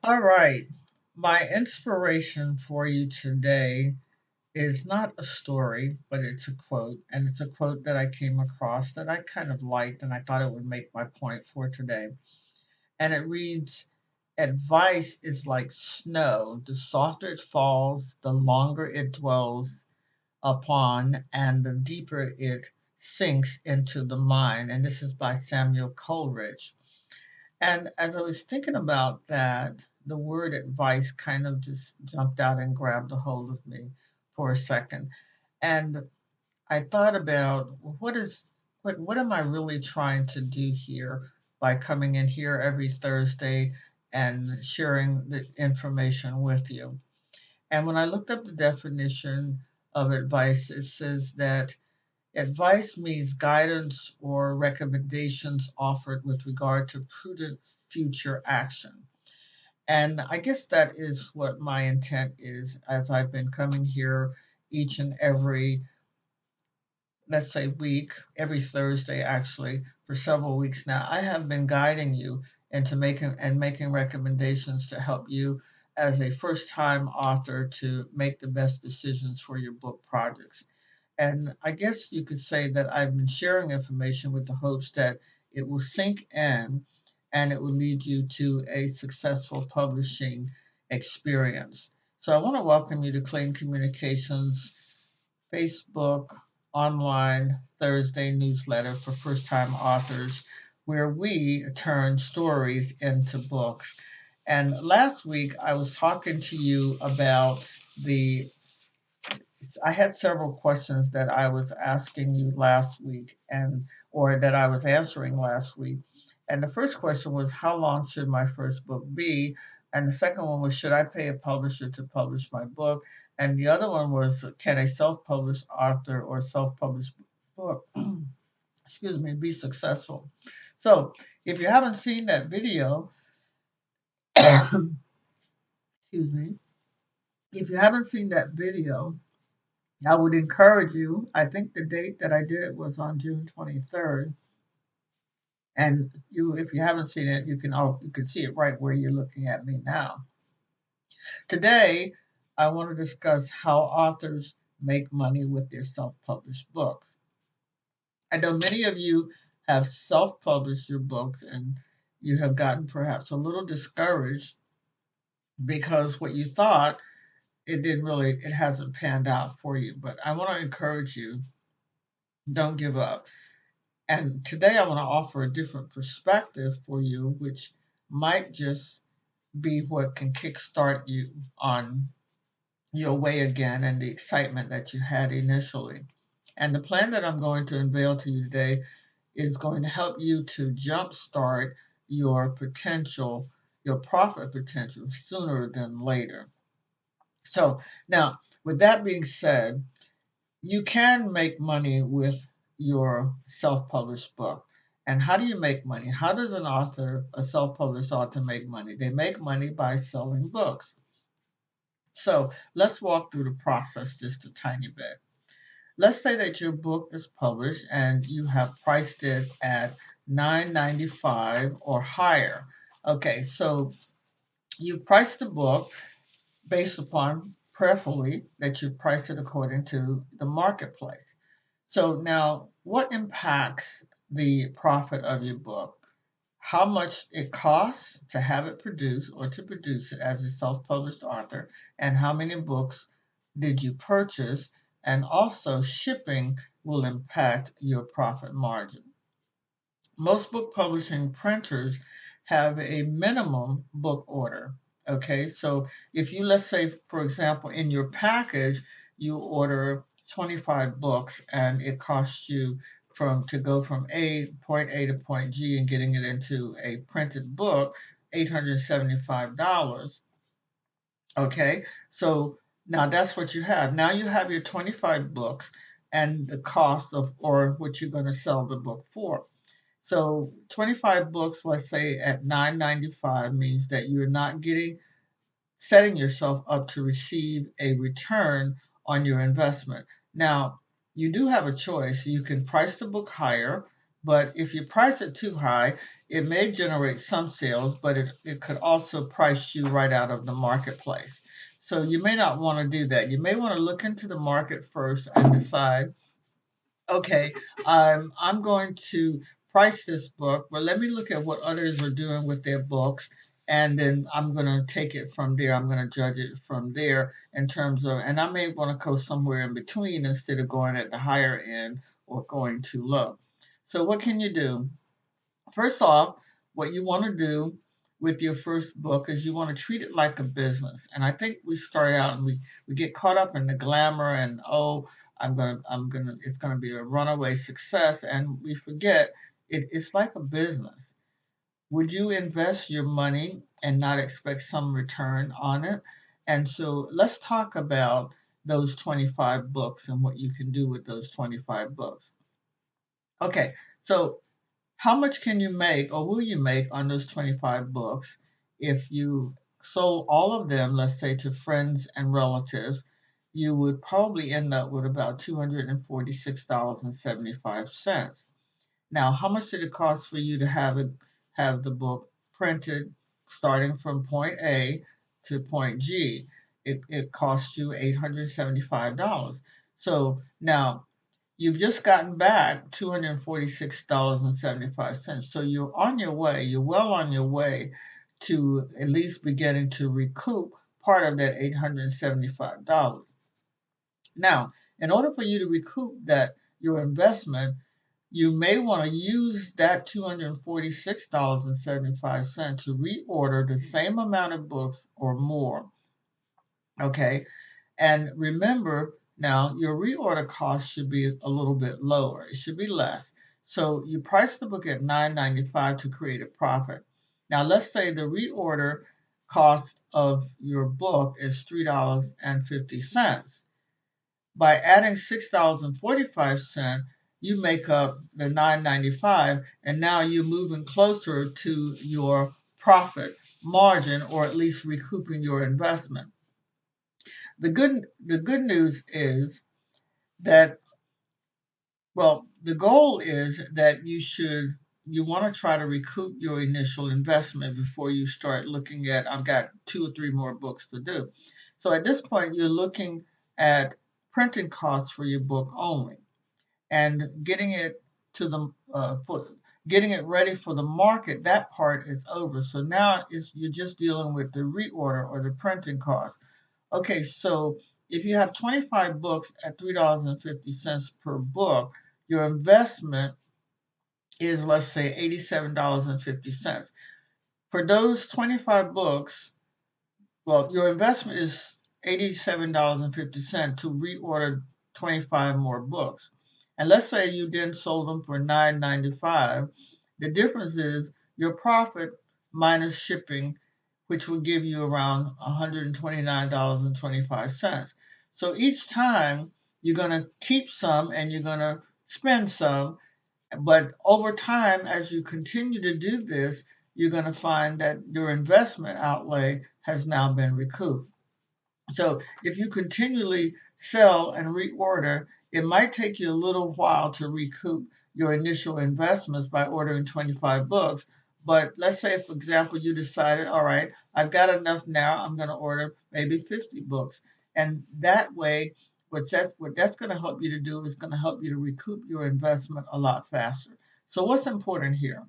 All right. My inspiration for you today is not a story, but it's a quote. And it's a quote that I came across that I kind of liked, and I thought it would make my point for today. And it reads, advice is like snow. The softer it falls, the longer it dwells upon, and the deeper it sinks into the mind. And this is by Samuel Coleridge. And as I was thinking about that, the word advice kind of just jumped out and grabbed a hold of me for a second. And I thought about what am I really trying to do here by coming in here every Thursday and sharing the information with you. And when I looked up the definition of advice, it says that advice means guidance or recommendations offered with regard to prudent future action. And I guess that is what my intent is as I've been coming here each and every, let's say, week, every Thursday actually, for several weeks now. I have been guiding you into making recommendations to help you as a first time author to make the best decisions for your book projects. And I guess you could say that I've been sharing information with the hopes that it will sink in and it will lead you to a successful publishing experience. So I want to welcome you to Clayton Communications Facebook online Thursday newsletter for first time authors, where we turn stories into books. And last week I was talking to you about the I had several questions that I was asking you last week and or that I was answering last week. And the first question was how long should my first book be? And the second one was should I pay a publisher to publish my book? And the other one was can a self-published author or self-published book excuse me be successful? So, if you haven't seen that video, excuse me, if you haven't seen that video, I would encourage you. I think the date that I did it was on June 23rd. And if you haven't seen it, you can see it right where you're looking at me now. Today, I want to discuss how authors make money with their self-published books. I know many of you have self-published your books and you have gotten perhaps a little discouraged because what you thought it hasn't panned out for you. But I want to encourage you, don't give up. And today I want to offer a different perspective for you, which might just be what can kickstart you on your way again and the excitement that you had initially. And the plan that I'm going to unveil to you today is going to help you to jumpstart your potential, your profit potential sooner than later. So now, with that being said, you can make money with your self-published book. And how do you make money? How does a self-published author make money? They make money by selling books. So let's walk through the process just a tiny bit. Let's say that your book is published and you have priced it at $9.95 or higher. Okay, so you've priced the book based upon prayerfully that you price it according to the marketplace. So now, what impacts the profit of your book? How much it costs to have it produced or to produce it as a self-published author, and how many books did you purchase? And also, shipping will impact your profit margin. Most book publishing printers have a minimum book order. Okay, so if you, let's say, for example, in your package, you order 25 books and it costs you to go from point A to point G and getting it into a printed book, $875. Okay, so now that's what you have. Now you have your 25 books and the cost of, or what you're going to sell the book for. So 25 books, let's say at 9.95 means that you're not setting yourself up to receive a return on your investment. Now, you do have a choice. You can price the book higher, But if you price it too high, it may generate some sales, but it could also price you right out of the marketplace. So you may not want to do that. You may want to look into the market first and decide, okay, I'm going to price this book, but let me look at what others are doing with their books, and then I'm going to take it from there. I'm going to judge it from there in terms of, and I may want to go somewhere in between instead of going at the higher end or going too low. So what can you do? First off, what you want to do with your first book is you want to treat it like a business. And I think we start out and we get caught up in the glamour and, oh, it's gonna be a runaway success, and we forget it's like a business. Would you invest your money and not expect some return on it? And so let's talk about those 25 books and what you can do with those 25 books. Okay, so how much can you make or will you make on those 25 books if you sold all of them, let's say to friends and relatives? You would probably end up with about $246.75. Now, how much did it cost for you to have the book printed starting from point A to point G? It cost you $875. So now you've just gotten back $246.75. So you're on your way, you're well on your way to at least beginning to recoup part of that $875. Now, in order for you to recoup that your investment, you may want to use that $246.75 to reorder the same amount of books or more. Okay. And remember, now your reorder cost should be a little bit lower. It should be less. So you price the book at $9.95 to create a profit. Now let's say the reorder cost of your book is $3.50. By adding $6.45, you make up the $9.95, and now you're moving closer to your profit margin, or at least recouping your investment. The good news is that, well, the goal is that you want to try to recoup your initial investment before you start looking at, I've got two or three more books to do. So at this point, you're looking at printing costs for your book only, and getting it to the for getting it ready for the market. That part is over. So now you're just dealing with the reorder or the printing cost. Okay, so if you have 25 books at $3.50 per book, your investment is, let's say, $87.50. For those 25 books, well, your investment is $87.50 to reorder 25 more books. And let's say you then sold them for $9.95. The difference is your profit minus shipping, which will give you around $129.25. So each time you're going to keep some and you're going to spend some, but over time, as you continue to do this, you're going to find that your investment outlay has now been recouped. So if you continually sell and reorder, it might take you a little while to recoup your initial investments by ordering 25 books. But let's say, for example, you decided, all right, I've got enough now, I'm going to order maybe 50 books. And that way, what that's going to help you to do is going to help you to recoup your investment a lot faster. So what's important here?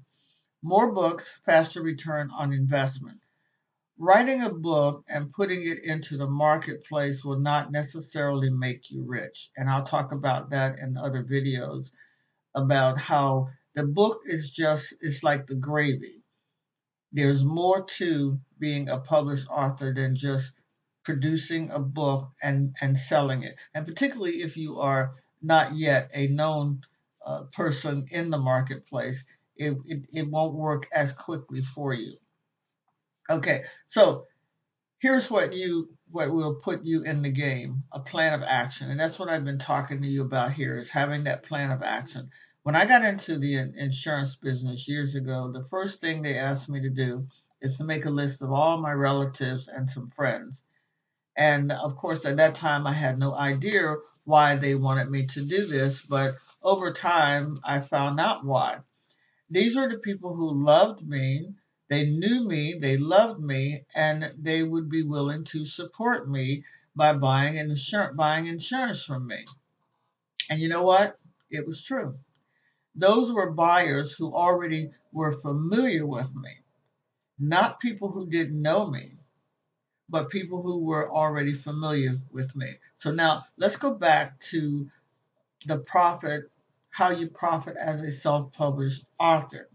More books, faster return on investment. Writing a book and putting it into the marketplace will not necessarily make you rich. And I'll talk about that in other videos about how the book it's like the gravy. There's more to being a published author than just producing a book and selling it. And particularly if you are not yet a known person in the marketplace, it won't work as quickly for you. Okay, so here's what will put you in the game: a plan of action. And that's what I've been talking to you about here, is having that plan of action. When I got into the insurance business years ago, the first thing they asked me to do is to make a list of all my relatives and some friends. And of course, at that time, I had no idea why they wanted me to do this, but over time, I found out why. These were the people who loved me. They knew me, they loved me, and they would be willing to support me by buying insurance from me. And you know what? It was true. Those were buyers who already were familiar with me, not people who didn't know me, but people who were already familiar with me. So now let's go back to the profit, how you profit as a self-published author.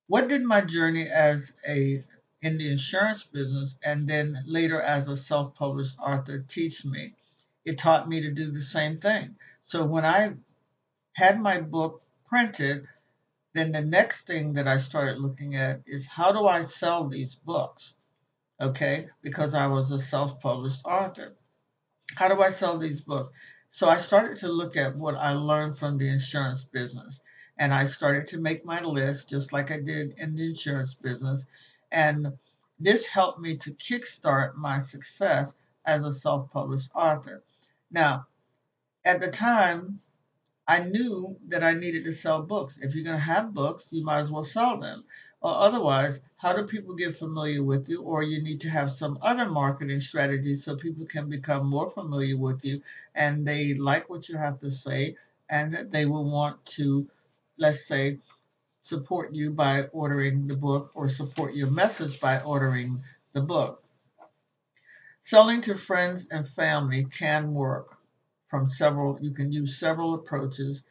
What did my journey as a in the insurance business and then later as a self-published author teach me? It taught me to do the same thing. So when I had my book printed, then the next thing that I started looking at is how do I sell these books? Okay, because I was a self-published author. How do I sell these books? So I started to look at what I learned from the insurance business. And I started to make my list just like I did in the insurance business. And this helped me to kickstart my success as a self published author. Now, at the time, I knew that I needed to sell books. If you're going to have books, you might as well sell them. Or otherwise, how do people get familiar with you? Or you need to have some other marketing strategy so people can become more familiar with you and they like what you have to say and that they will want to, let's say, support you by ordering the book or support your message by ordering the book. Selling to friends and family can work you can use several approaches.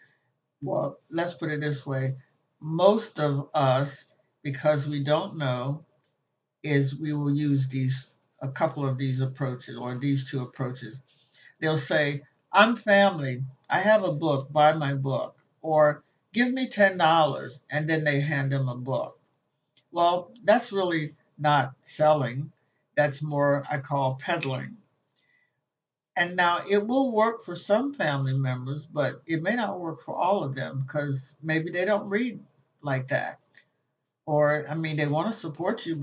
Well, let's put it this way. Most of us, because we don't know, is we will use a couple of these approaches or these two approaches. They'll say, I'm family. I have a book, buy my book. Or give me $10 and then they hand them a book. Well, that's really not selling. That's more I call peddling. And now it will work for some family members, but it may not work for all of them because maybe they don't read like that. Or, I mean, they want to support you,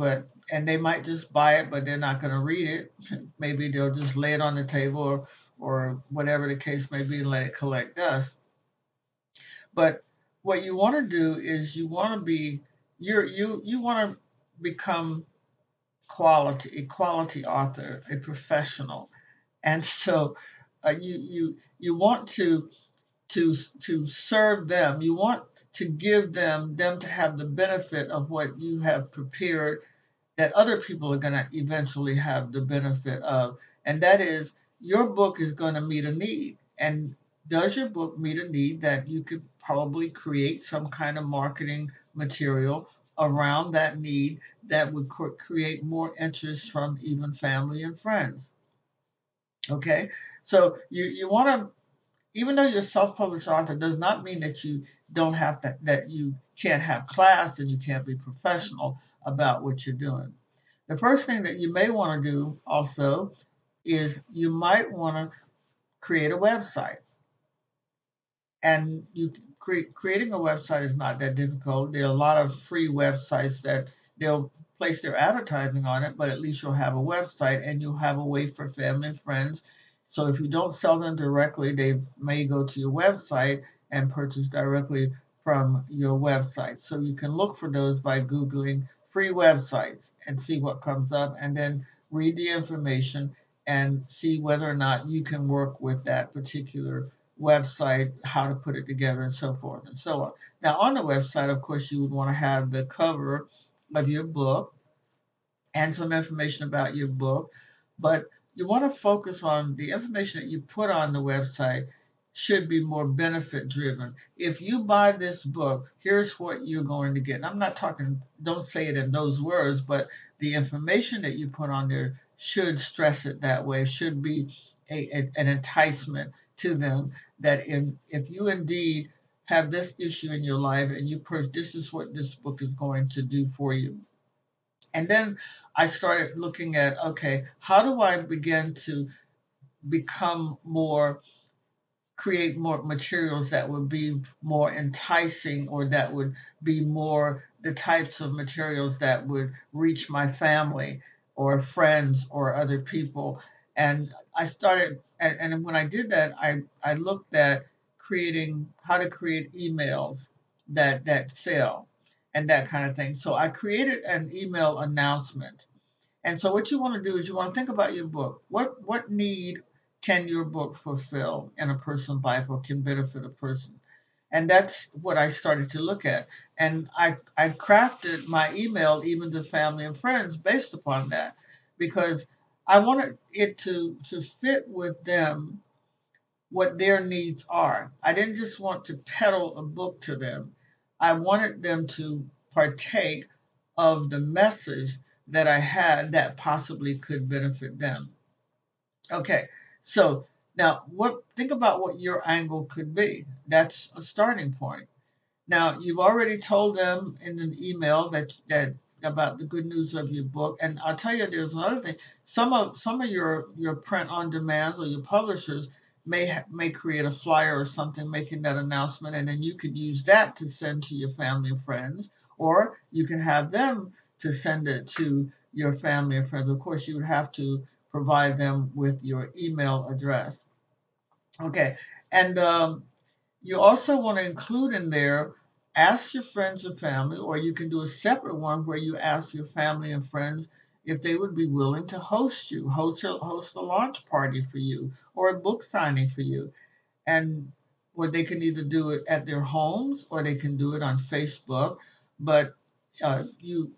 and they might just buy it, but they're not going to read it. Maybe they'll just lay it on the table or whatever the case may be and let it collect dust. But what you want to do is you want to be, you want to become a quality author, a professional. And so you want to serve them. You want to give them to have the benefit of what you have prepared that other people are going to eventually have the benefit of. And that is your book is going to meet a need. And does your book meet a need that you could probably create some kind of marketing material around that need that would create more interest from even family and friends? Okay, so you want to, even though you're a self-published author, does not mean that you don't have to, that you can't have class and you can't be professional about what you're doing. The first thing that you may want to do also is you might want to create a website. And creating a website is not that difficult. There are a lot of free websites that they'll place their advertising on it, but at least you'll have a website and you'll have a way for family and friends. So if you don't sell them directly, they may go to your website and purchase directly from your website. So you can look for those by Googling free websites and see what comes up and then read the information and see whether or not you can work with that particular website, how to put it together, and so forth and so on. Now, on the website, of course, you would want to have the cover of your book and some information about your book, but you want to focus on the information that you put on the website should be more benefit driven. If you buy this book, here's what you're going to get. And I'm not talking, don't say it in those words, but the information that you put on there should stress it that way, should be an enticement to them that if you indeed have this issue in your life and this is what this book is going to do for you. And then I started looking at, okay, how do I begin to become more, create more materials that would be more enticing or that would be more the types of materials that would reach my family or friends or other people. And I started, and when I did that, I looked at creating how to create emails that sell and that kind of thing. So I created an email announcement. And so what you want to do is you want to think about your book. What need can your book fulfill in a person's life or can benefit a person? And that's what I started to look at. And I crafted my email even to family and friends based upon that because I wanted it to fit with them what their needs are. I didn't just want to peddle a book to them. I wanted them to partake of the message that I had that possibly could benefit them. Okay, so now what think about what your angle could be. That's a starting point. Now, you've already told them in an email that about the good news of your book, and I'll tell you, there's another thing. Some of your print on demands or your publishers may create a flyer or something making that announcement, and then you could use that to send to your family and friends, or you can have them to send it to your family and friends. Of course, you would have to provide them with your email address. Okay, and you also want to include in there, ask your friends and family, or you can do a separate one where you ask your family and friends if they would be willing to host a launch party for you or a book signing for you. And where they can either do it at their homes or they can do it on Facebook. But you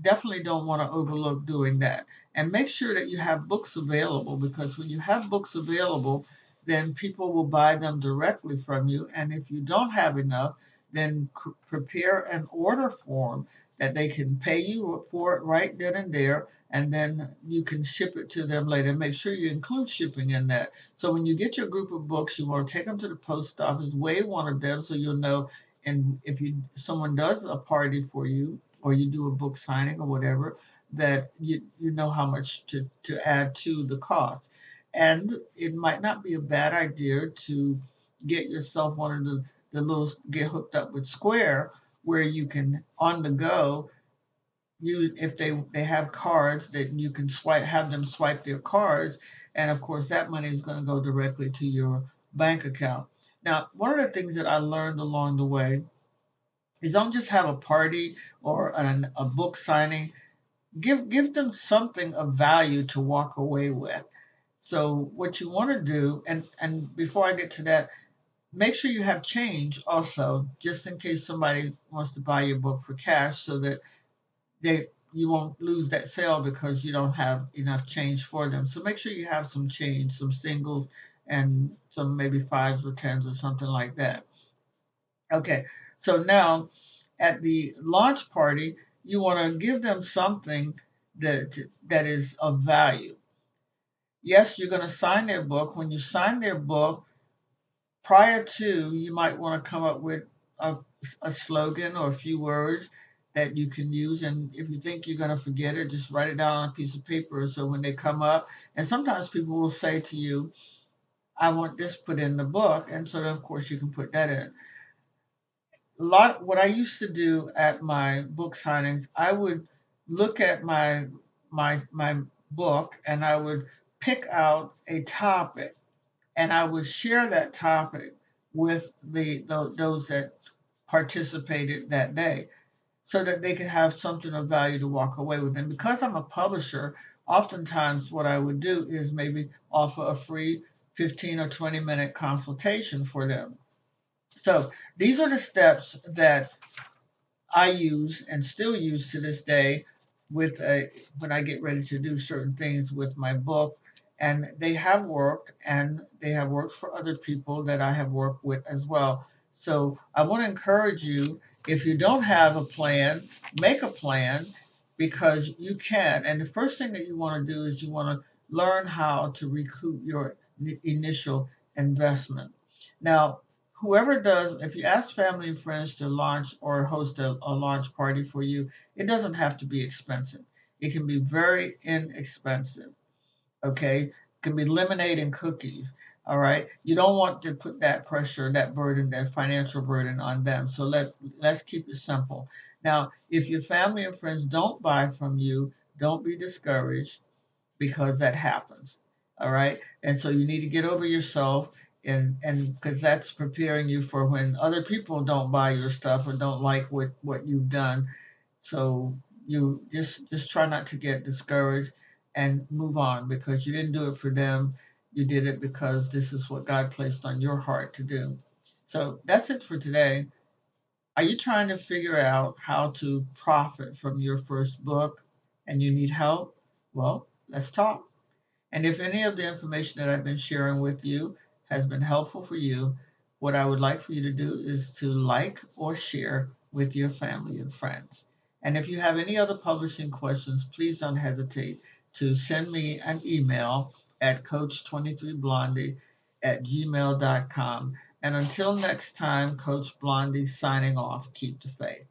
definitely don't want to overlook doing that. And make sure that you have books available because when you have books available, then people will buy them directly from you. And if you don't have enough, then prepare an order form that they can pay you for it right then and there. And then you can ship it to them later. Make sure you include shipping in that. So when you get your group of books, you want to take them to the post office, weigh one of them so you'll know. And if someone does a party for you, or you do a book signing or whatever, that you know how much to add to the cost. And it might not be a bad idea to get yourself one of the little get hooked up with Square where you can on the go you if they have cards that you can have them swipe their cards, and of course that money is going to go directly to your bank account. Now, one of the things that I learned along the way is don't just have a party or a book signing. Give them something of value to walk away with. So what you want to do, and before I get to that, make sure you have change also, just in case somebody wants to buy your book for cash, so that you won't lose that sale because you don't have enough change for them. So make sure you have some change, some singles, and some maybe fives or tens or something like that. Okay, so now at the launch party, you want to give them something that is of value. Yes, you're going to sign their book. When you sign their book, prior to, you might want to come up with a, a slogan or a few words that you can use. And if you think you're going to forget it, just write it down on a piece of paper. So when they come up, and sometimes people will say to you, I want this put in the book. And so, then, of course, you can put that in. What I used to do at my book signings, I would look at my book and I would pick out a topic and I would share that topic with those that participated that day so that they could have something of value to walk away with. And because I'm a publisher, oftentimes what I would do is maybe offer a free 15 or 20-minute consultation for them. So these are the steps that I use and still use to this day with when I get ready to do certain things with my book. And they have worked, and they have worked for other people that I have worked with as well. So I want to encourage you, if you don't have a plan, make a plan because you can. And the first thing that you want to do is you want to learn how to recoup your initial investment. Now, whoever does, if you ask family and friends to launch or host a launch party for you, it doesn't have to be expensive. It can be very inexpensive. Okay, it can be lemonade and cookies. All right, you don't want to put that pressure, that burden, that financial burden on them. So let's keep it simple. Now, if your family and friends don't buy from you, Don't be discouraged because that happens. All right. And so you need to get over yourself, and because that's preparing you for when other people don't buy your stuff or don't like what you've done. So you just try not to get discouraged and move on, because you didn't do it for them. You did it because this is what God placed on your heart to do. So that's it for today. Are you trying to figure out how to profit from your first book and you need help? Well, let's talk. And if any of the information that I've been sharing with you has been helpful for you, what I would like for you to do is to like or share with your family and friends. And if you have any other publishing questions, please don't hesitate to send me an email at coach23blondie@gmail.com. And until next time, Coach Blondie signing off. Keep the faith.